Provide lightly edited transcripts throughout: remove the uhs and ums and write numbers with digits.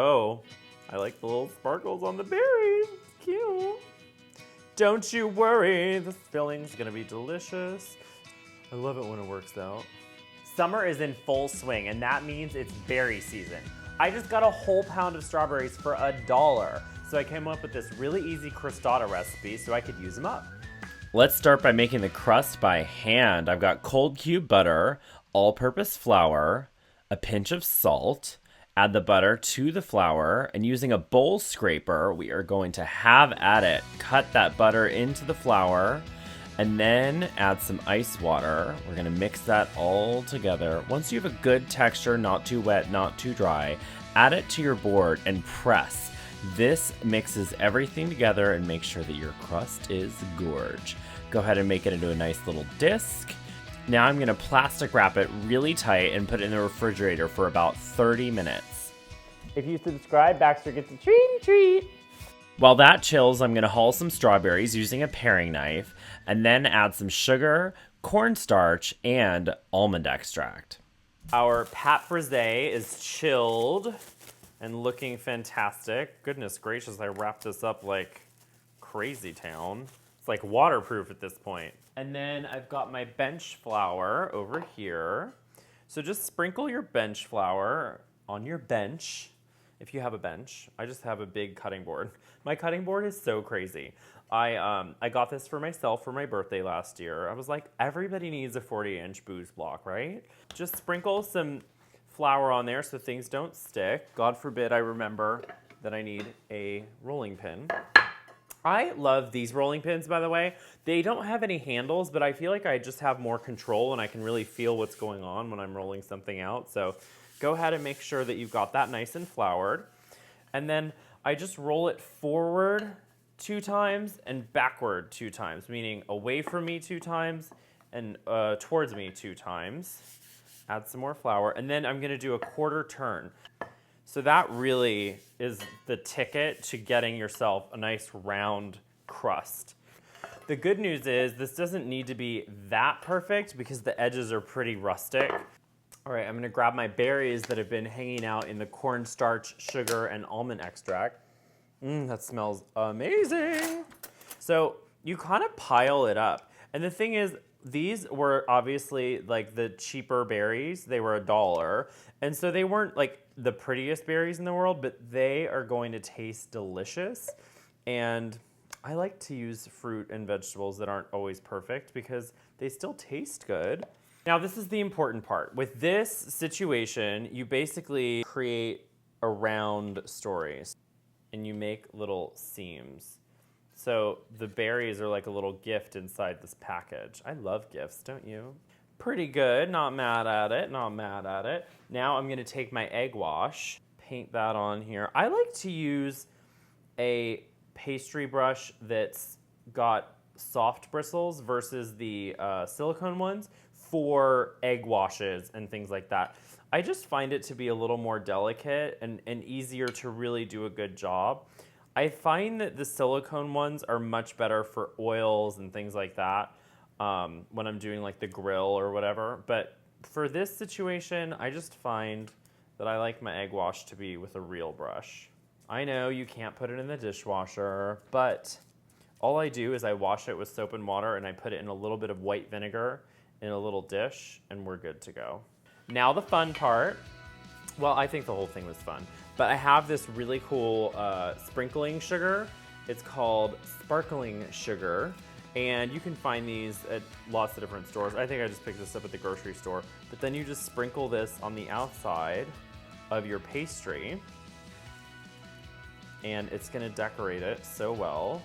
Oh, I like the little sparkles on the berries. Cute. Don't you worry, the filling's gonna be delicious. I love it when it works out. Summer is in full swing, and that means it's berry season. I just got a whole pound of strawberries for $1, so I came up with this really easy crostata recipe so I could use them up. Let's start by making the crust by hand. I've got cold cube butter, all-purpose flour, a pinch of salt. Add the butter to the flour, and using a bowl scraper, we are going to have at it. Cut that butter into the flour, and then add some ice water. We're gonna mix that all together. Once you have a good texture, not too wet, not too dry, add it to your board and press. This mixes everything together and makes sure that your crust is gorge. Go ahead and make it into a nice little disc. Now I'm gonna plastic wrap it really tight and put it in the refrigerator for about 30 minutes. If you subscribe, Baxter gets a treat. While that chills, I'm gonna hull some strawberries using a paring knife and then add some sugar, cornstarch, and almond extract. Our pâte brisée is chilled and looking fantastic. Goodness gracious, I wrapped this up like crazy town. It's like waterproof at this point. And then I've got my bench flour over here. So just sprinkle your bench flour on your bench, if you have a bench. I just have a big cutting board. My cutting board is so crazy. I got this for myself for my birthday last year. I was like, everybody needs a 40-inch booze block, right? Just sprinkle some flour on there so things don't stick. God forbid I remember that I need a rolling pin. I love these rolling pins, by the way. They don't have any handles, but I feel like I just have more control and I can really feel what's going on when I'm rolling something out. So go ahead and make sure that you've got that nice and floured. And then I just roll it forward 2 times and backward 2 times, meaning away from me 2 times and towards me 2 times. Add some more flour, and then I'm gonna do a quarter turn. So that really is the ticket to getting yourself a nice round crust. The good news is this doesn't need to be that perfect because the edges are pretty rustic. All right, I'm gonna grab my berries that have been hanging out in the cornstarch, sugar, and almond extract. That smells amazing. So you kind of pile it up. And the thing is, these were obviously like the cheaper berries. They were $1. And so they weren't like the prettiest berries in the world, but they are going to taste delicious. And I like to use fruit and vegetables that aren't always perfect because they still taste good. Now this is the important part. With this situation, you basically create a round story and you make little seams. So the berries are like a little gift inside this package. I love gifts, don't you? Pretty good, not mad at it, not mad at it. Now I'm gonna take my egg wash, paint that on here. I like to use a pastry brush that's got soft bristles versus the silicone ones for egg washes and things like that. I just find it to be a little more delicate and easier to really do a good job. I find that the silicone ones are much better for oils and things like that when I'm doing like the grill or whatever. But for this situation, I just find that I like my egg wash to be with a real brush. I know you can't put it in the dishwasher, but all I do is I wash it with soap and water and I put it in a little bit of white vinegar in a little dish and we're good to go. Now the fun part. Well, I think the whole thing was fun, but I have this really cool sprinkling sugar. It's called sparkling sugar, and you can find these at lots of different stores. I think I just picked this up at the grocery store, but then you just sprinkle this on the outside of your pastry, and it's gonna decorate it so well.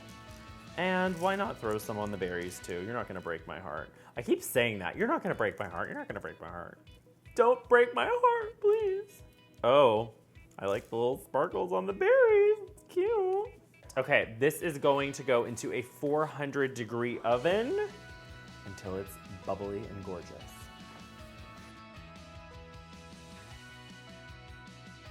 And why not throw some on the berries too? You're not gonna break my heart. I keep saying that. You're not gonna break my heart. You're not gonna break my heart. Don't break my heart, please. Oh, I like the little sparkles on the berries. It's cute. Okay, this is going to go into a 400-degree oven until it's bubbly and gorgeous.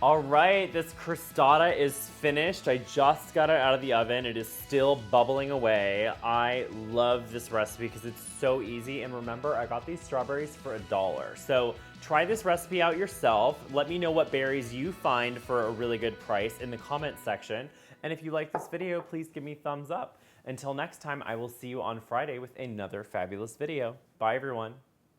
All right, this crostata is finished. I just got it out of the oven. It is still bubbling away. I love this recipe because it's so easy. And remember, I got these strawberries for $1. So try this recipe out yourself. Let me know what berries you find for a really good price in the comment section. And if you like this video, please give me a thumbs up. Until next time, I will see you on Friday with another fabulous video. Bye, everyone.